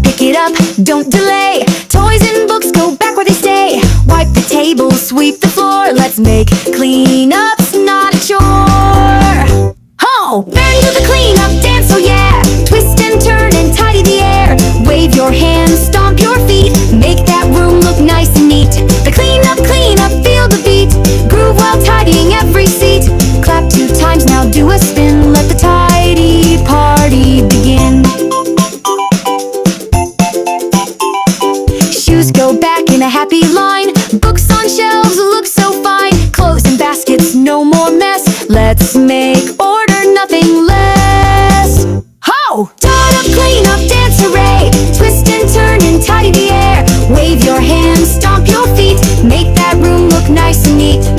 Pick it up, don't delay. Toys and books go back where they stay. Wipe the table, sweep the floor. Let's make cleanup's not a chore. Ho! Bend to the cleanup dance, oh yeah. Twist and turn and tidy the air. Wave your hands, stomp your feet. Make that room look nice and neat. The cleanup, feel the beat. Groove while tidying every seat. Clap 2 times, now do a spin. Let the tidy party begin. Shoes go back in a happy line. Books on shelves look so fine. Clothes in baskets, no more mess. Let's make order, nothing less. Ho! Tot up, clean up, dance, hooray. Twist and turn and tidy the air. Wave your hands, stomp your feet. Make that room look nice and neat.